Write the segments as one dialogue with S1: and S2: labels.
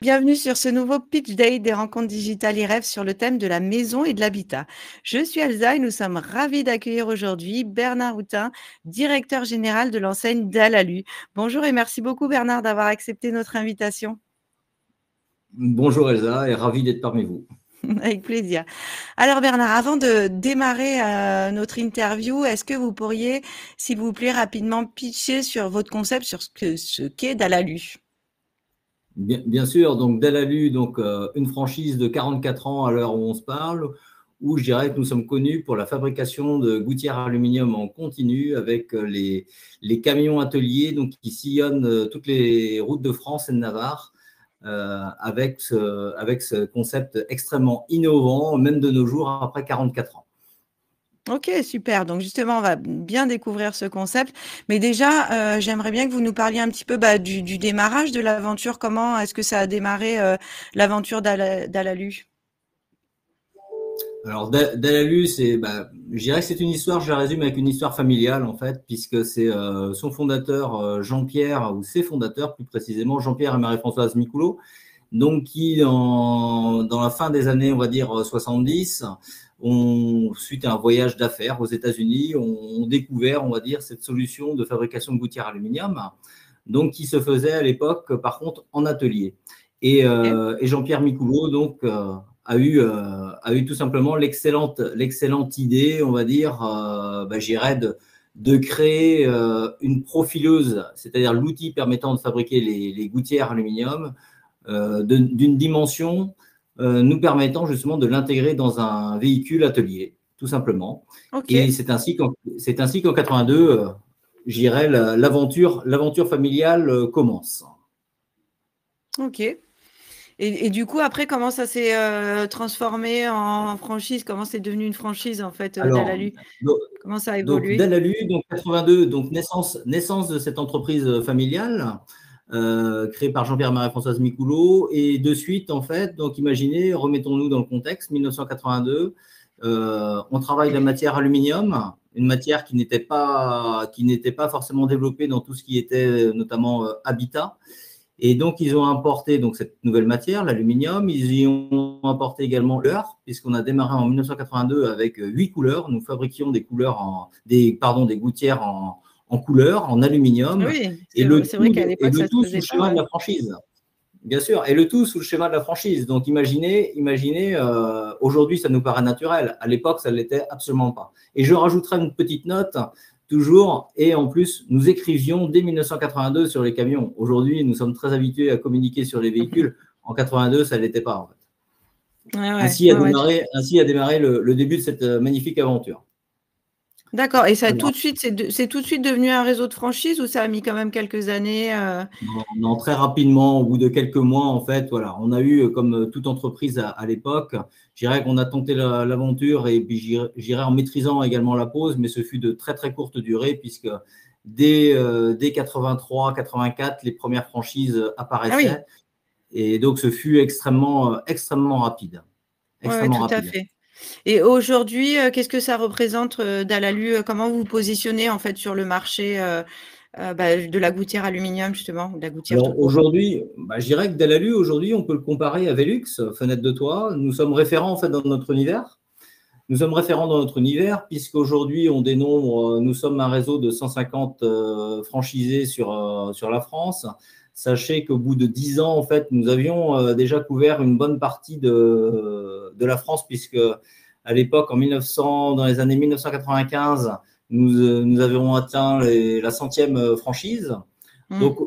S1: Bienvenue sur ce nouveau Pitch Day des rencontres digitales IREF sur le thème de la maison et de l'habitat. Je suis Elsa et nous sommes ravis d'accueillir aujourd'hui Bernard Houtin, directeur général de l'enseigne Dalalu. Bonjour et merci beaucoup Bernard d'avoir accepté notre invitation.
S2: Bonjour Elsa et ravi d'être parmi vous.
S1: Avec plaisir. Alors Bernard, avant de démarrer notre interview, est-ce que vous pourriez, s'il vous plaît, rapidement pitcher sur votre concept, sur ce qu'est Dalalu?
S2: Bien sûr, donc Dalalu, une franchise de 44 ans à l'heure où on se parle, où je dirais que nous sommes connus pour la fabrication de gouttières aluminium en continu avec les camions ateliers qui sillonnent toutes les routes de France et de Navarre avec ce concept extrêmement innovant, même de nos jours après 44 ans.
S1: Ok, super. Donc justement, on va bien découvrir ce concept. Mais déjà, j'aimerais bien que vous nous parliez un petit peu du démarrage de l'aventure. Comment est-ce que ça a démarré l'aventure Dalalu?
S2: Alors, Dalalu, je dirais que c'est une histoire, je la résume avec une histoire familiale, en fait, puisque c'est son fondateur, Jean-Pierre, ou ses fondateurs, plus précisément, Jean-Pierre et Marie-Françoise Micoulot, donc qui, dans la fin des années, on va dire, 70, suite à un voyage d'affaires aux États-Unis, ont découvert, on va dire, cette solution de fabrication de gouttières aluminium, donc qui se faisait à l'époque, par contre, en atelier. Et Jean-Pierre Micoulot, a eu tout simplement l'excellente idée, on va dire, j'irais de créer une profileuse, c'est-à-dire l'outil permettant de fabriquer les gouttières aluminium d'une dimension nous permettant justement de l'intégrer dans un véhicule atelier, tout simplement.
S1: Okay.
S2: Et c'est ainsi qu'en 82, j'irais, l'aventure familiale commence.
S1: Ok. Et du coup, après, comment ça s'est transformé en franchise? Comment c'est devenu une franchise, en fait, Dalalu? Comment ça a évolué?
S2: Dalalu, 82, naissance de cette entreprise familiale créée par Jean-Pierre et Marie-Françoise Micoulot. Et de suite, en fait, donc imaginez, remettons-nous dans le contexte, 1982, on travaille la matière aluminium, une matière qui n'était pas forcément développée dans tout ce qui était notamment habitat. Et donc, ils ont importé cette nouvelle matière, l'aluminium. Ils y ont importé également l'heure, puisqu'on a démarré en 1982 avec 8 couleurs. Nous fabriquions des gouttières en couleur, en aluminium.
S1: Oui,
S2: c'est
S1: vrai qu'à l'époque, ça se
S2: tout sous
S1: faisait
S2: le schéma de la franchise. Bien sûr, et le tout sous le schéma de la franchise. Donc, imaginez aujourd'hui, ça nous paraît naturel. À l'époque, ça ne l'était absolument pas. Et je rajouterai une petite note. Toujours, et en plus, nous écrivions dès 1982 sur les camions. Aujourd'hui, nous sommes très habitués à communiquer sur les véhicules. En 82, ça ne l'était pas, en fait. Ainsi a démarré le début de cette magnifique aventure.
S1: D'accord. Et ça, tout de suite, c'est tout de suite devenu un réseau de franchise ou ça a mis quand même quelques années
S2: Non, très rapidement, au bout de quelques mois, en fait, voilà, on a eu, comme toute entreprise à l'époque, je dirais qu'on a tenté l'aventure et puis j'irais en maîtrisant également la pause, mais ce fut de très, très courte durée puisque dès 83, 84, les premières franchises apparaissaient.
S1: Ah oui.
S2: Et donc, ce fut extrêmement rapide.
S1: Oui, tout à fait. Et aujourd'hui, qu'est-ce que ça représente Dalalu? Comment vous vous positionnez en fait sur le marché de la gouttière aluminium, justement, de la gouttière?
S2: Alors aujourd'hui, je dirais que Dalalu, aujourd'hui, on peut le comparer à Velux, fenêtre de toit. Nous sommes référents en fait dans notre univers. Nous sommes référents dans notre univers puisqu'aujourd'hui, on dénombre, nous sommes un réseau de 150 franchisés sur la France. Sachez qu'au bout de 10 ans, en fait, nous avions déjà couvert une bonne partie de la France puisque à l'époque, dans les années 1995, nous avions atteint la 100e franchise. Donc,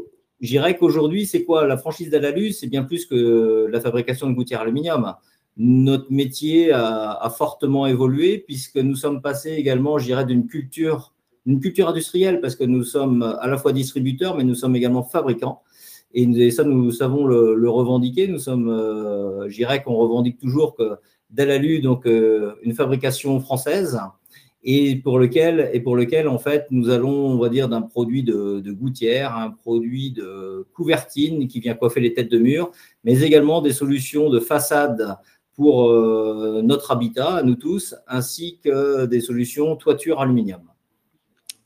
S2: je dirais qu'aujourd'hui, c'est quoi la franchise Dalalu? C'est bien plus que la fabrication de gouttières aluminium. Notre métier a fortement évolué puisque nous sommes passés également, je dirais, d'une culture industrielle parce que nous sommes à la fois distributeurs, mais nous sommes également fabricants. Et ça, nous savons le revendiquer. Nous sommes, je dirais qu'on revendique toujours que Dalalu, une fabrication française, et pour lequel en fait nous allons, on va dire, d'un produit de gouttière, un produit de couvertine qui vient coiffer les têtes de mur, mais également des solutions de façade pour notre habitat, à nous tous, ainsi que des solutions toiture aluminium.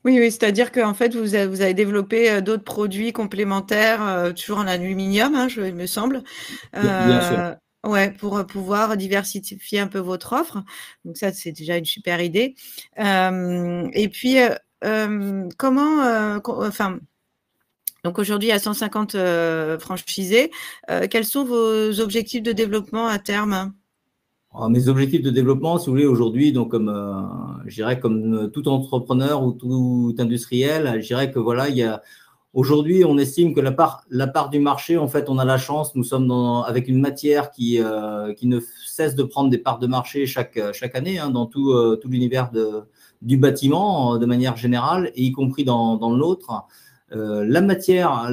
S1: Oui, oui, c'est-à-dire qu'en fait, vous avez développé, d'autres produits complémentaires, toujours en aluminium, hein, il me semble,
S2: Bien sûr.
S1: heu, ouais, pour, pouvoir diversifier un peu votre offre. Donc ça, c'est déjà une super idée. Et puis, comment, enfin, donc aujourd'hui, il y a 150, franchisés. Quels sont vos objectifs de développement à terme?
S2: Alors, mes objectifs de développement, si vous voulez, aujourd'hui, donc comme je dirais comme tout entrepreneur ou tout industriel, je dirais que voilà, il y a aujourd'hui, on estime que la part du marché, en fait, on a la chance. Nous sommes avec une matière qui ne cesse de prendre des parts de marché chaque année, hein, dans tout l'univers du bâtiment de manière générale, et y compris dans l'autre. La matière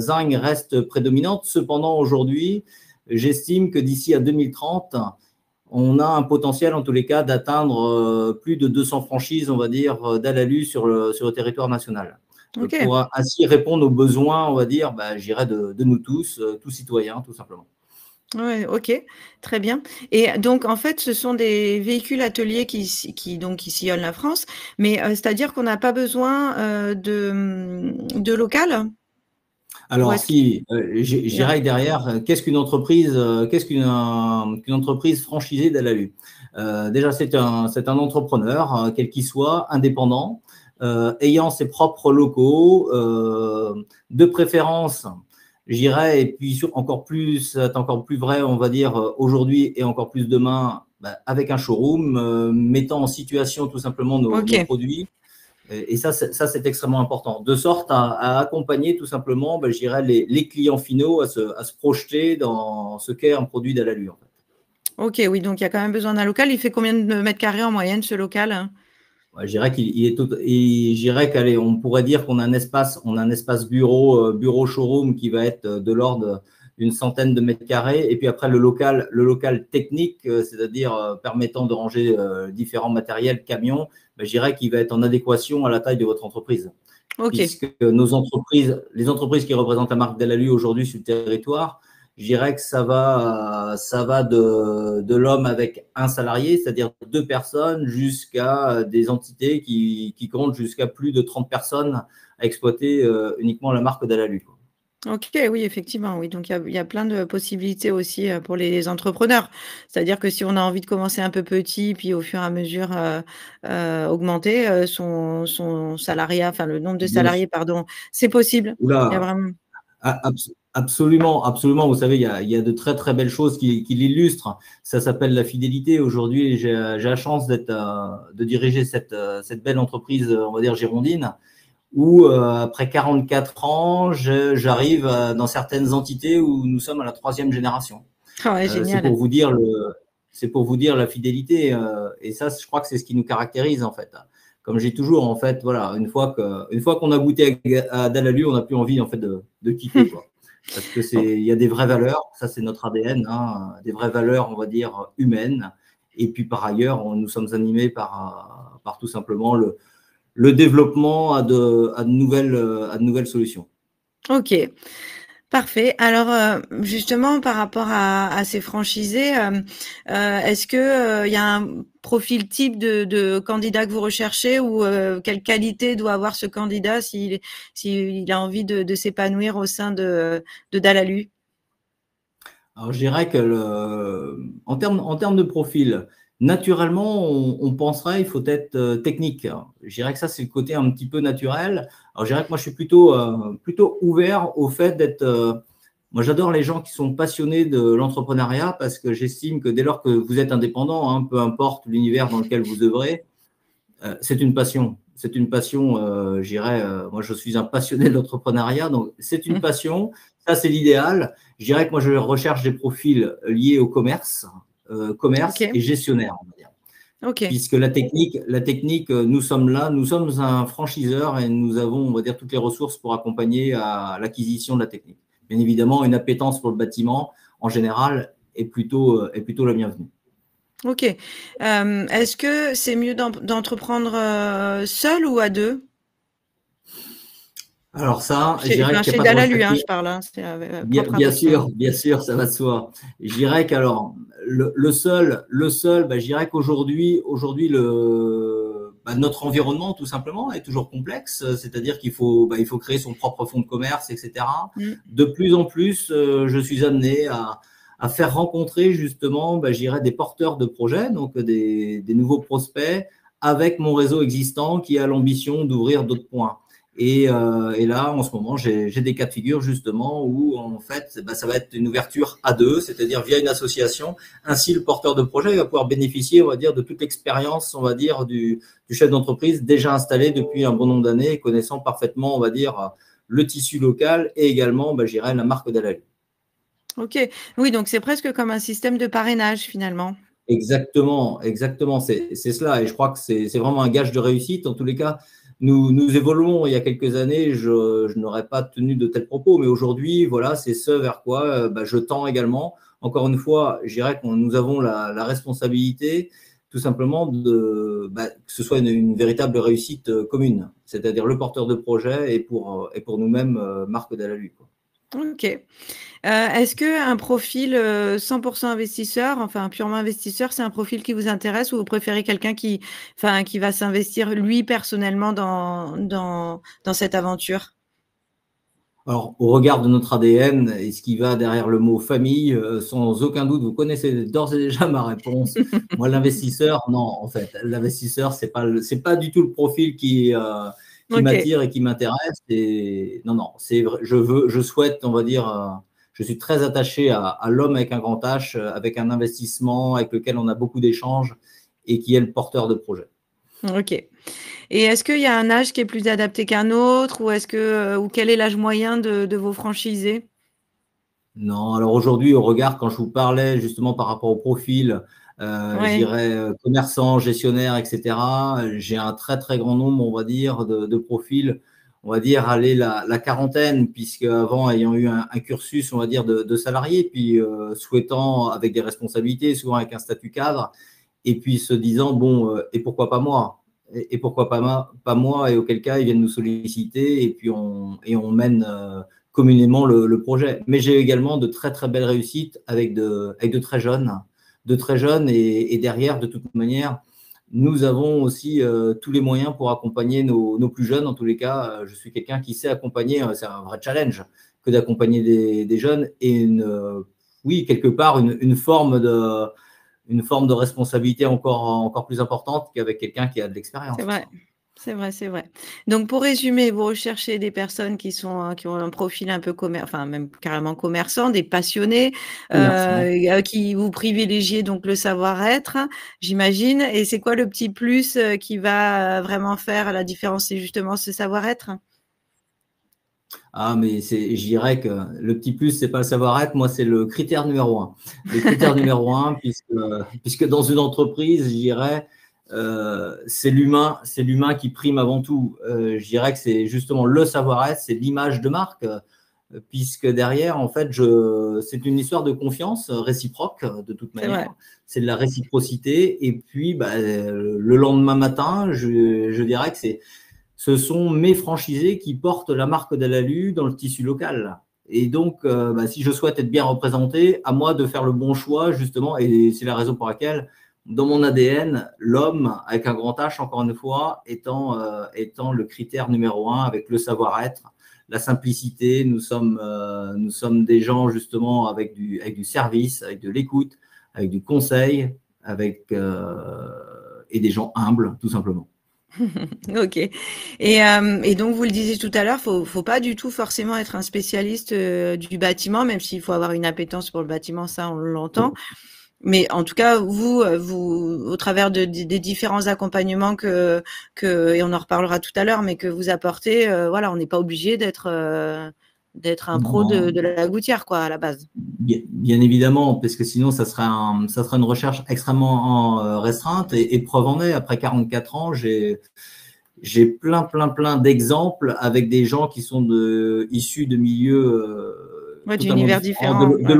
S2: zinc reste prédominante. Cependant, aujourd'hui, j'estime que d'ici à 2030, on a un potentiel, en tous les cas, d'atteindre plus de 200 franchises, on va dire, d'Alalu sur le territoire national.
S1: OK.
S2: Pour ainsi répondre aux besoins, on va dire, je dirais, de nous tous, tous citoyens, tout simplement.
S1: Ouais, OK, très bien. Et donc en fait, ce sont des véhicules ateliers qui sillonnent la France, mais c'est-à-dire qu'on n'a pas besoin, de local? Ou
S2: Alors
S1: est-ce qu'il
S2: si,
S1: y a
S2: j'irai derrière, qu'une entreprise franchisée d'Alalu? Déjà, c'est un entrepreneur, quel qu'il soit, indépendant, ayant ses propres locaux, de préférence, j'irais, et puis encore plus, c'est encore plus vrai, on va dire, aujourd'hui et encore plus demain, avec un showroom, mettant en situation tout simplement nos
S1: OK.
S2: produits. Et ça, c'est extrêmement important, de sorte à accompagner tout simplement, je dirais, les clients finaux à se projeter dans ce qu'est un produit d'Alalu, en fait.
S1: OK, oui, donc il y a quand même besoin d'un local. Il fait combien de mètres carrés en moyenne ce local, hein?
S2: Ouais, je dirais qu'il est tout, et je dirais qu'allez, on pourrait dire qu'on a un espace bureau showroom qui va être de l'ordre d'une centaine de mètres carrés. Et puis après, le local technique, c'est-à-dire permettant de ranger différents matériels, camions, je dirais qu'il va être en adéquation à la taille de votre entreprise.
S1: OK.
S2: Puisque les entreprises qui représentent la marque Delalu aujourd'hui sur le territoire, je dirais que ça va de l'homme avec un salarié, c'est-à-dire 2 personnes, jusqu'à des entités qui comptent jusqu'à plus de 30 personnes à exploiter uniquement la marque Delalu.
S1: OK, oui, effectivement, oui, donc il y a plein de possibilités aussi, pour les entrepreneurs. C'est-à-dire que si on a envie de commencer un peu petit, puis au fur et à mesure, augmenter, son salariat, enfin le nombre de
S2: Bien
S1: salariés,
S2: sûr.
S1: pardon, c'est possible. Il y a
S2: Oula,
S1: vraiment
S2: absolument, absolument. Vous savez, il y a de très, très belles choses qui l'illustrent. Ça s'appelle la fidélité. Aujourd'hui, j'ai la chance de diriger cette belle entreprise, on va dire, girondine, où après 44 ans, j'arrive dans certaines entités où nous sommes à la troisième génération.
S1: ah ouais,
S2: C'est
S1: génial.
S2: pour vous dire la fidélité. Et ça, je crois que c'est ce qui nous caractérise, en fait. Comme j'ai toujours, en fait, voilà, une fois qu'on a goûté à Dalalu, on n'a plus envie, en fait, de quitter, quoi. Parce que
S1: Bon,
S2: il y a des vraies valeurs, ça c'est notre ADN, hein, des vraies valeurs, on va dire, humaines. Et puis par ailleurs, nous sommes animés par tout simplement le développement à de nouvelles solutions.
S1: OK. Parfait. Alors, justement par rapport à ces franchisés, est-ce que, il y a un profil type de candidat que vous recherchez ou, quelle qualité doit avoir ce candidat s'il a envie de s'épanouir au sein de Dalalu?
S2: Alors, je dirais que en termes de profil, naturellement, on penserait il faut être technique. Je dirais que ça, c'est le côté un petit peu naturel. Alors, je dirais que moi, je suis plutôt ouvert au fait d'être. Moi, j'adore les gens qui sont passionnés de l'entrepreneuriat parce que j'estime que dès lors que vous êtes indépendant, hein, peu importe l'univers dans lequel vous œuvrez, c'est une passion. C'est une passion, je dirais, moi je suis un passionné de l'entrepreneuriat, donc c'est une
S1: Mmh.
S2: passion, ça c'est l'idéal. Je dirais que moi je recherche des profils liés au commerce
S1: OK,
S2: et gestionnaire, on va dire.
S1: OK.
S2: Puisque la technique, nous sommes là, nous sommes un franchiseur et nous avons, on va dire, toutes les ressources pour accompagner à l'acquisition de la technique. Bien évidemment, une appétence pour le bâtiment, en général, est plutôt la bienvenue.
S1: OK. Est-ce que c'est mieux d'entreprendre, seul ou à 2?
S2: Alors ça, je
S1: Chez
S2: dirais
S1: enfin,
S2: qu'il n'y a
S1: chez
S2: pas de
S1: Dalalu,
S2: recette.
S1: hein, je parle, hein, c'est,
S2: Bien,
S1: propre à
S2: bien
S1: votre
S2: sûr, bien sûr, ça va de soi. Je dirais qu'alors, le seul, je dirais qu'aujourd'hui, notre environnement, tout simplement, est toujours complexe. C'est-à-dire qu'il faut, il faut créer son propre fonds de commerce, etc. De plus en plus, je suis amené à faire rencontrer justement, j'irais des porteurs de projets, donc des nouveaux prospects, avec mon réseau existant qui a l'ambition d'ouvrir d'autres points. Et là, en ce moment, j'ai des cas de figure justement où en fait, ça va être une ouverture à deux, c'est-à-dire via une association. Ainsi, le porteur de projet va pouvoir bénéficier, on va dire, de toute l'expérience, on va dire, du chef d'entreprise déjà installé depuis un bon nombre d'années, connaissant parfaitement, on va dire, le tissu local et également, j'irais, la marque Dalalu.
S1: Ok, oui, donc c'est presque comme un système de parrainage finalement.
S2: Exactement, exactement, c'est cela. Et je crois que c'est vraiment un gage de réussite. En tous les cas, nous évoluons. Il y a quelques années, je n'aurais pas tenu de tels propos, mais aujourd'hui, voilà, c'est ce vers quoi je tends également. Encore une fois, je dirais que nous avons la responsabilité tout simplement que ce soit une véritable réussite commune, c'est-à-dire le porteur de projet et pour nous-mêmes, marque Dalalu.
S1: Ok. Est-ce qu'un profil 100% investisseur, enfin purement investisseur, c'est un profil qui vous intéresse ou vous préférez quelqu'un qui va s'investir lui personnellement dans cette aventure?
S2: Alors, au regard de notre ADN et ce qui va derrière le mot famille, sans aucun doute, vous connaissez d'ores et déjà ma réponse. Moi, l'investisseur, non, en fait, l'investisseur, c'est pas du tout le profil qui
S1: Ok.
S2: m'attire et qui m'intéresse. Et non, c'est vrai, je souhaite, on va dire, je suis très attaché à l'homme avec un grand H, avec un investissement avec lequel on a beaucoup d'échanges et qui est le porteur de projet.
S1: Ok. Et est-ce qu'il y a un âge qui est plus adapté qu'un autre ou quel est l'âge moyen de vos franchisés?
S2: Non, alors aujourd'hui, au regard, quand je vous parlais justement par rapport au profil, je
S1: Ouais.
S2: dirais commerçant, gestionnaire, etc., j'ai un très très grand nombre, on va dire, de profils, on va dire, aller la quarantaine, puisque avant, ayant eu un cursus, on va dire, de salarié, puis souhaitant avec des responsabilités, souvent avec un statut cadre, et puis se disant, bon, et pourquoi pas moi? Et pourquoi pas moi? Et auquel cas, ils viennent nous solliciter, et puis on mène communément le projet. Mais j'ai également de très très belles réussites avec de très jeunes, et derrière, de toute manière, nous avons aussi tous les moyens pour accompagner nos plus jeunes. En tous les cas, je suis quelqu'un qui sait accompagner, c'est un vrai challenge que d'accompagner des jeunes, et oui, quelque part, une forme de responsabilité encore plus importante qu'avec quelqu'un qui a de
S1: C'est
S2: l'expérience.
S1: vrai, c'est vrai, c'est vrai. Donc pour résumer, vous recherchez des personnes qui ont un profil un peu enfin même carrément commerçant, des passionnés,
S2: Commerçant.
S1: qui vous privilégiez donc le savoir-être, j'imagine. Et c'est quoi le petit plus, qui va vraiment faire la différence? C'est justement ce savoir-être?
S2: Ah, mais je dirais que le petit plus, c'est pas le savoir-être, moi, c'est le critère numéro un. Le critère numéro un, puisque dans une entreprise, je dirais, c'est l'humain qui prime avant tout. Je dirais que c'est justement le savoir-être, c'est l'image de marque, puisque derrière, en fait, c'est une histoire de confiance réciproque, de toute
S1: C'est vrai.
S2: manière. C'est de la réciprocité. Et puis, le lendemain matin, je dirais que ce sont mes franchisés qui portent la marque Dalalu dans le tissu local. Et donc, si je souhaite être bien représenté, à moi de faire le bon choix, justement, et c'est la raison pour laquelle, dans mon ADN, l'homme, avec un grand H, encore une fois, étant le critère numéro un, avec le savoir-être, la simplicité. Nous sommes des gens, justement, avec du service, avec de l'écoute, avec du conseil, et des gens humbles, tout simplement.
S1: OK. Et donc vous le disiez tout à l'heure, faut pas du tout forcément être un spécialiste, du bâtiment, même s'il faut avoir une appétence pour le bâtiment, ça on l'entend. Mais en tout cas, vous au travers des différents accompagnements et on en reparlera tout à l'heure, mais que vous apportez, voilà, on n'est pas obligé d'être un pro
S2: Non,
S1: de la gouttière quoi, à la base.
S2: bien évidemment, parce que sinon, ça serait une recherche extrêmement restreinte. Et preuve en est, après 44 ans, j'ai plein d'exemples avec des gens qui sont issus de milieux
S1: Ouais,
S2: totalement
S1: d'univers
S2: différents,
S1: différents,
S2: de
S1: ouais.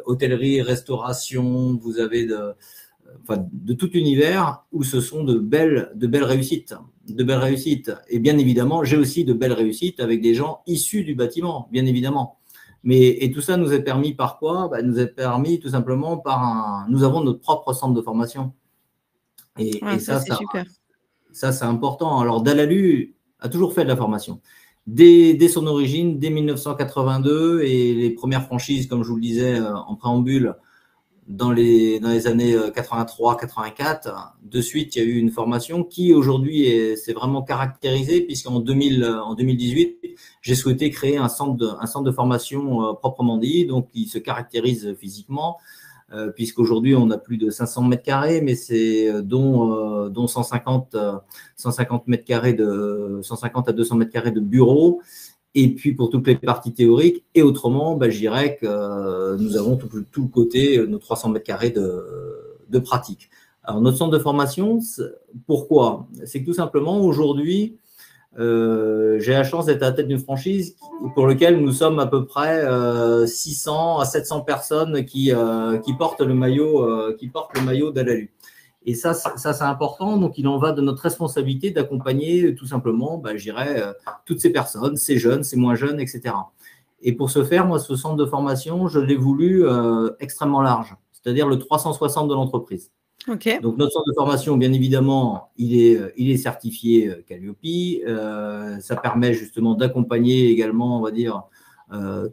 S2: l'hôtellerie, restauration. Vous avez de tout univers où ce sont de belles réussites. De belles réussites. Et bien évidemment, j'ai aussi de belles réussites avec des gens issus du bâtiment, bien évidemment. Et tout ça nous est permis par quoi? Nous est permis tout simplement nous avons notre propre centre de formation. Et
S1: Ça,
S2: ça,
S1: c'est super.
S2: ça c'est important. Alors, Dalalu a toujours fait de la formation. Dès son origine, dès 1982, et les premières franchises, comme je vous le disais en préambule, dans les années 83-84, de suite, il y a eu une formation qui aujourd'hui s'est vraiment caractérisée, puisqu'en 2018, j'ai souhaité créer un centre de formation proprement dit, donc qui se caractérise physiquement, puisqu'aujourd'hui, on a plus de 500 mètres carrés, mais c'est dont 150 mètres carrés 150 à 200 mètres carrés de bureaux. Et puis pour toutes les parties théoriques, et autrement, je dirais que nous avons tout le côté, nos 300 mètres carrés de pratique. Alors notre centre de formation, pourquoi? C'est que tout simplement, aujourd'hui, j'ai la chance d'être à la tête d'une franchise pour laquelle nous sommes à peu près 600 à 700 personnes qui portent le maillot Dalalu. Et ça c'est important. Donc, il en va de notre responsabilité d'accompagner tout simplement, je dirais, toutes ces personnes, ces jeunes, ces moins jeunes, etc. Et pour ce faire, moi, ce centre de formation, je l'ai voulu extrêmement large, c'est-à-dire le 360 de l'entreprise.
S1: OK.
S2: Donc, notre centre de formation, bien évidemment, il est certifié Calliope. Ça permet justement d'accompagner également, on va dire,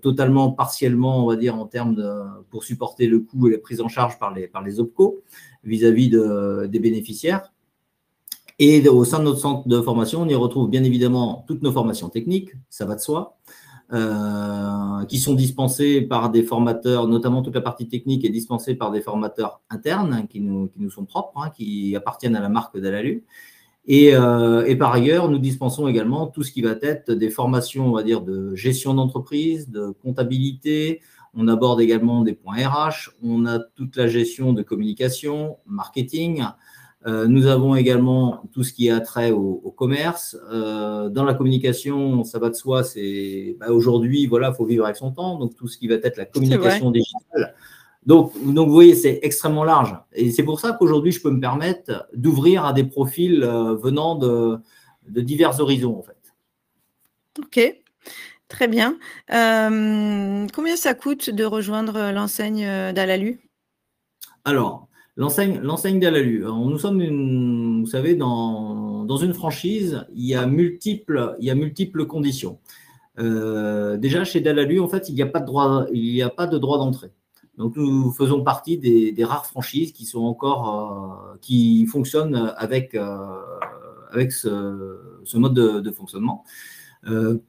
S2: totalement, partiellement, on va dire, en termes pour supporter le coût et la prise en charge par les OPCO vis-à-vis des bénéficiaires. Et au sein de notre centre de formation, on y retrouve bien évidemment toutes nos formations techniques, ça va de soi, qui sont dispensées par des formateurs, notamment toute la partie technique est dispensée par des formateurs internes qui nous sont propres, qui appartiennent à la marque Dalalu. Et par ailleurs, nous dispensons également tout ce qui va être des formations, on va dire, de gestion d'entreprise, de comptabilité. On aborde également des points RH. On a toute la gestion de communication, marketing. Nous avons également tout ce qui a trait au commerce. Dans la communication, ça va de soi, c'est aujourd'hui, voilà, il faut vivre avec son temps. Donc, tout ce qui va être la communication digitale. Donc, vous voyez, c'est extrêmement large. Et c'est pour ça qu'aujourd'hui, je peux me permettre d'ouvrir à des profils venant de divers horizons, en fait.
S1: OK, très bien. Combien ça coûte de rejoindre l'enseigne Dalalu?
S2: Alors, l'enseigne Dalalu, nous sommes, vous savez, dans une franchise, il y a multiples conditions. Déjà, chez Dalalu, en fait, il n'y a pas de droit d'entrée. Donc, nous faisons partie des rares franchises qui sont encore, qui fonctionnent avec ce mode de fonctionnement.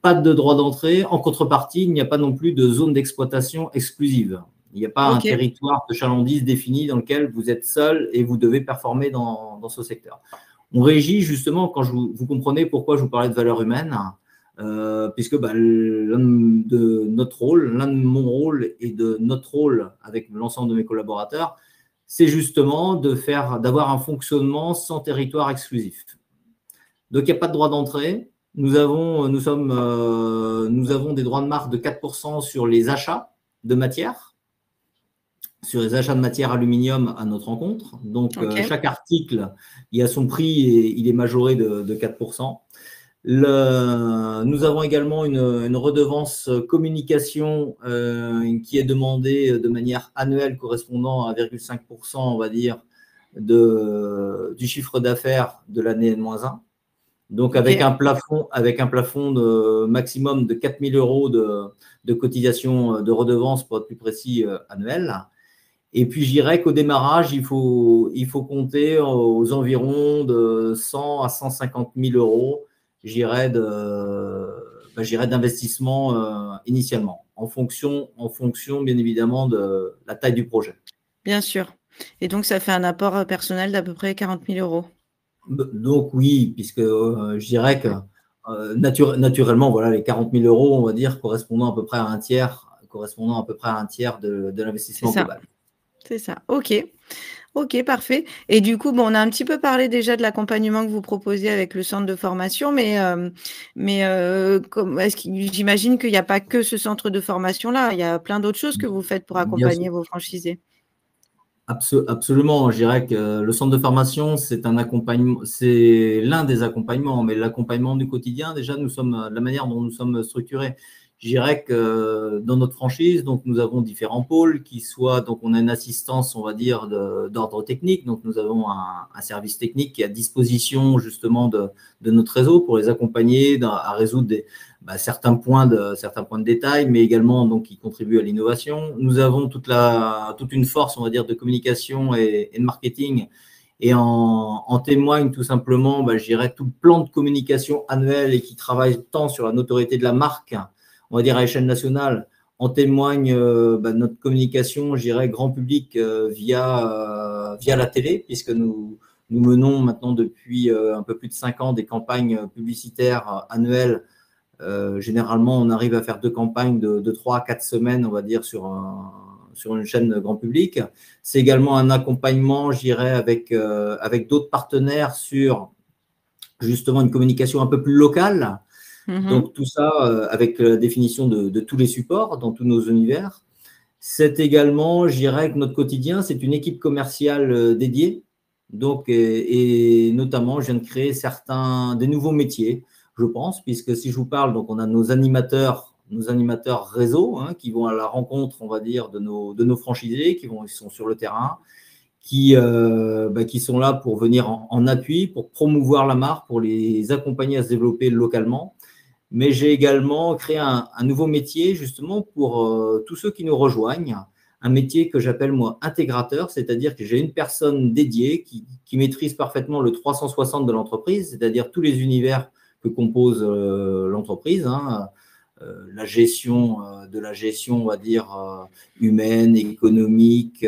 S2: Pas de droit d'entrée. En contrepartie, il n'y a pas non plus de zone d'exploitation exclusive. Il n'y a pas un territoire de chalandise défini dans lequel vous êtes seul et vous devez performer dans ce secteur. On régit justement, quand vous comprenez pourquoi je vous parlais de valeur humaine, puisque l'un de mon rôle et de notre rôle avec l'ensemble de mes collaborateurs, c'est justement d'avoir un fonctionnement sans territoire exclusif. Donc, il n'y a pas de droit d'entrée. Nous avons des droits de marque de 4% sur les achats de matières, sur les achats de matières aluminium à notre rencontre. Donc, chaque article, il a son prix et il est majoré de 4%. Nous avons également une redevance communication qui est demandée de manière annuelle correspondant à 1,5%, on va dire, du chiffre d'affaires de l'année N-1. Donc, avec un plafond de maximum de 4 000 euros de cotisation de redevance, pour être plus précis, annuelle. Et puis, je dirais qu'au démarrage, il faut compter aux environs de 100 à 150 000 euros, j'irais d'investissement initialement, en fonction, bien évidemment, de la taille du projet.
S1: Bien sûr. Et donc, ça fait un apport personnel d'à peu près 40 000 euros.
S2: Donc, oui, puisque je dirais que naturellement, voilà, les 40 000 euros, on va dire, correspondant à peu près à un tiers de l'investissement global.
S1: C'est ça. OK, parfait. Et du coup, on a un petit peu parlé déjà de l'accompagnement que vous proposez avec le centre de formation, mais j'imagine qu'il n'y a pas que ce centre de formation-là, il y a plein d'autres choses que vous faites pour accompagner vos franchisés.
S2: Absolument. Je dirais que le centre de formation, c'est l'un des accompagnements, mais l'accompagnement du quotidien, déjà, la manière dont nous sommes structurés. Je dirais que dans notre franchise, donc nous avons différents pôles donc on a une assistance, on va dire, d'ordre technique. Donc nous avons un service technique qui est à disposition justement de notre réseau pour les accompagner à résoudre certains points de détail, mais également donc qui contribuent à l'innovation. Nous avons toute une force, on va dire, de communication et de marketing. Et en témoigne tout simplement, je dirais, tout le plan de communication annuel et qui travaille tant sur la notoriété de la marque, on va dire à échelle nationale. En témoigne notre communication, je dirais, grand public via la télé, puisque nous menons maintenant depuis un peu plus de 5 ans des campagnes publicitaires annuelles. Généralement, on arrive à faire 2 campagnes de 3 à 4 semaines, on va dire, sur une chaîne grand public. C'est également un accompagnement, je dirais, avec d'autres partenaires sur justement une communication un peu plus locale. Donc, tout ça avec la définition de tous les supports dans tous nos univers. C'est également, je dirais, que notre quotidien, c'est une équipe commerciale dédiée. Donc, et notamment, je viens de créer des nouveaux métiers, je pense, puisque si je vous parle, donc on a nos animateurs réseau qui vont à la rencontre, on va dire, de nos franchisés, qui sont sur le terrain, qui sont là pour venir en appui, pour promouvoir la marque, pour les accompagner à se développer localement. Mais j'ai également créé un nouveau métier justement pour tous ceux qui nous rejoignent, un métier que j'appelle moi intégrateur, c'est-à-dire que j'ai une personne dédiée qui maîtrise parfaitement le 360 de l'entreprise, c'est-à-dire tous les univers que compose l'entreprise, la gestion, on va dire, humaine, économique,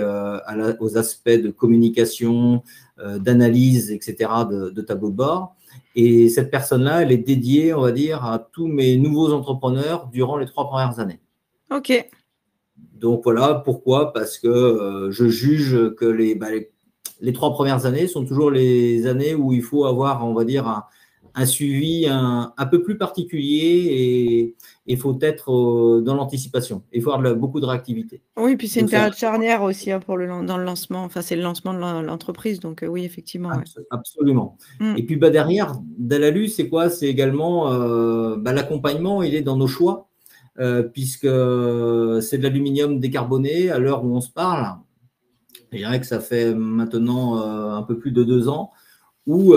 S2: aux aspects de communication, d'analyse, etc., de tableau de bord. Et cette personne-là, elle est dédiée, on va dire, à tous mes nouveaux entrepreneurs durant les 3 premières années.
S1: OK.
S2: Donc voilà, pourquoi? Parce que je juge que les 3 premières années sont toujours les années où il faut avoir, on va dire, un suivi un peu plus particulier et il faut être dans l'anticipation. Il faut avoir beaucoup de réactivité.
S1: Oui, puis c'est une période charnière aussi dans le lancement. Enfin, c'est le lancement de l'entreprise. Donc, oui, effectivement. Ouais.
S2: Absolument. Et puis derrière, Dalalu, c'est quoi? C'est également l'accompagnement, il est dans nos choix, puisque c'est de l'aluminium décarboné à l'heure où on se parle. Je dirais que ça fait maintenant un peu plus de 2 ans où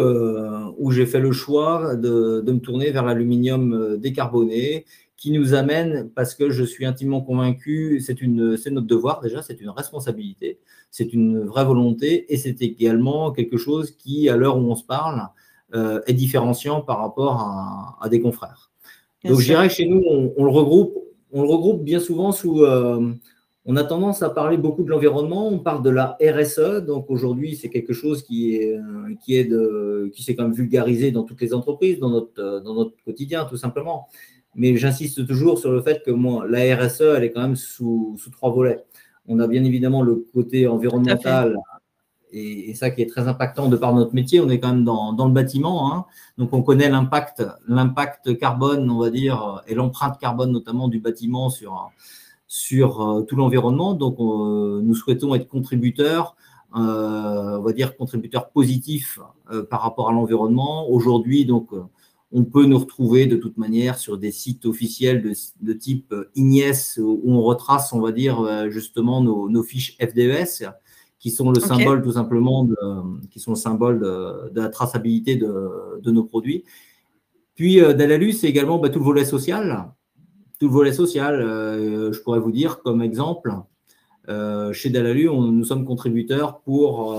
S2: j'ai fait le choix de me tourner vers l'aluminium décarboné, qui nous amène, parce que je suis intimement convaincu, c'est notre devoir déjà, c'est une responsabilité, c'est une vraie volonté, et c'est également quelque chose qui, à l'heure où on se parle, est différenciant par rapport à des confrères. Donc, je dirais que chez nous, on le regroupe bien souvent sous… on a tendance à parler beaucoup de l'environnement, on parle de la RSE, donc aujourd'hui c'est quelque chose qui s'est quand même vulgarisé dans toutes les entreprises, dans notre quotidien tout simplement. Mais j'insiste toujours sur le fait que la RSE, elle est quand même sous 3 volets. On a bien évidemment le côté environnemental, et ça qui est très impactant de par notre métier, on est quand même dans le bâtiment, donc on connaît l'impact carbone, on va dire, et l'empreinte carbone notamment du bâtiment sur tout l'environnement. Donc, nous souhaitons être contributeurs, on va dire contributeurs positifs par rapport à l'environnement. Aujourd'hui, donc, on peut nous retrouver de toute manière sur des sites officiels de type IGNES où on retrace, on va dire, justement nos fiches FDES qui sont le symbole tout simplement de la traçabilité de nos produits. Puis, Dalalu, c'est également tout le volet social. Tout le volet social, je pourrais vous dire comme exemple, chez Dalalu, nous sommes contributeurs pour,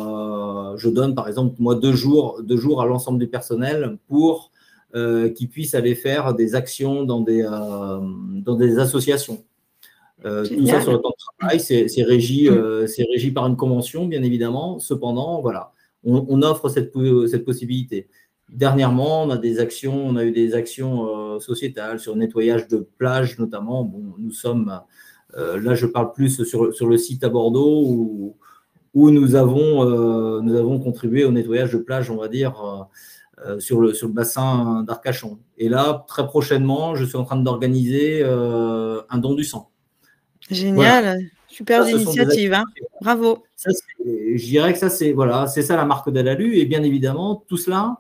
S2: je donne par exemple, moi, 2 jours à l'ensemble du personnel pour qu'ils puissent aller faire des actions dans des associations. Tout ça sur le temps de travail, c'est régi par une convention, bien évidemment. Cependant, voilà, on offre cette possibilité. Dernièrement, on a eu des actions sociétales sur le nettoyage de plages, notamment. Bon, nous sommes, là, je parle plus sur le site à Bordeaux où nous avons contribué au nettoyage de plages, on va dire, sur le bassin d'Arcachon. Et là, très prochainement, je suis en train d'organiser un don du sang.
S1: Génial, voilà. Super initiative, bravo.
S2: Je dirais que ça, c'est ça la marque Dalalu. Et bien évidemment, tout cela,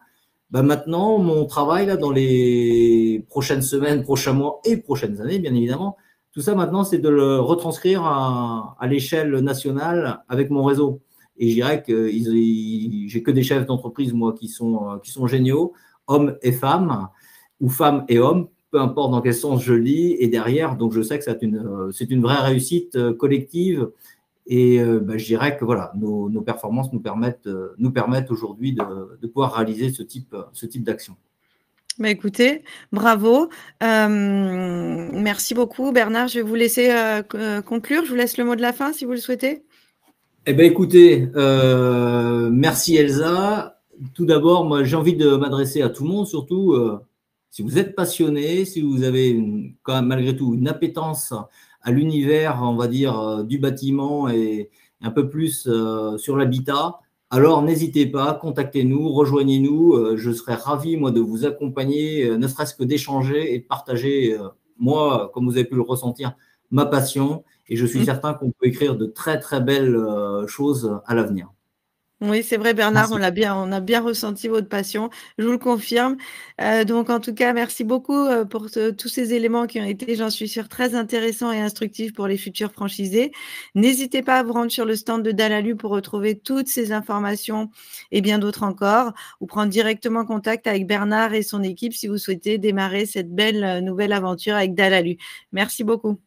S2: Bah maintenant, mon travail là, dans les prochaines semaines, prochains mois et prochaines années, bien évidemment, tout ça maintenant, c'est de le retranscrire à l'échelle nationale avec mon réseau. Et je dirais que j'ai que des chefs d'entreprise, moi, qui sont géniaux, hommes et femmes, ou femmes et hommes, peu importe dans quel sens je lis. Et derrière, donc je sais que c'est une vraie réussite collective. Et bah, je dirais que voilà, nos performances nous permettent aujourd'hui de pouvoir réaliser ce type d'action.
S1: Bah, écoutez, bravo. Merci beaucoup Bernard. Je vais vous laisser, conclure. Je vous laisse le mot de la fin si vous le souhaitez.
S2: Eh bien, écoutez, merci Elsa. Tout d'abord, moi, j'ai envie de m'adresser à tout le monde, surtout si vous êtes passionné, si vous avez quand même malgré tout une appétence à l'univers, on va dire, du bâtiment et un peu plus sur l'habitat, alors n'hésitez pas, contactez-nous, rejoignez-nous. Je serai ravi, moi, de vous accompagner, ne serait-ce que d'échanger et de partager, moi, comme vous avez pu le ressentir, ma passion. Et je suis certain qu'on peut écrire de très, très belles choses à l'avenir.
S1: Oui, c'est vrai Bernard,
S2: Merci.
S1: on a bien ressenti votre passion, je vous le confirme. Donc en tout cas, merci beaucoup, pour tous ces éléments qui ont été, j'en suis sûre, très intéressants et instructifs pour les futurs franchisés. N'hésitez pas à vous rendre sur le stand de Dalalu pour retrouver toutes ces informations et bien d'autres encore, ou prendre directement contact avec Bernard et son équipe si vous souhaitez démarrer cette belle, nouvelle aventure avec Dalalu. Merci beaucoup.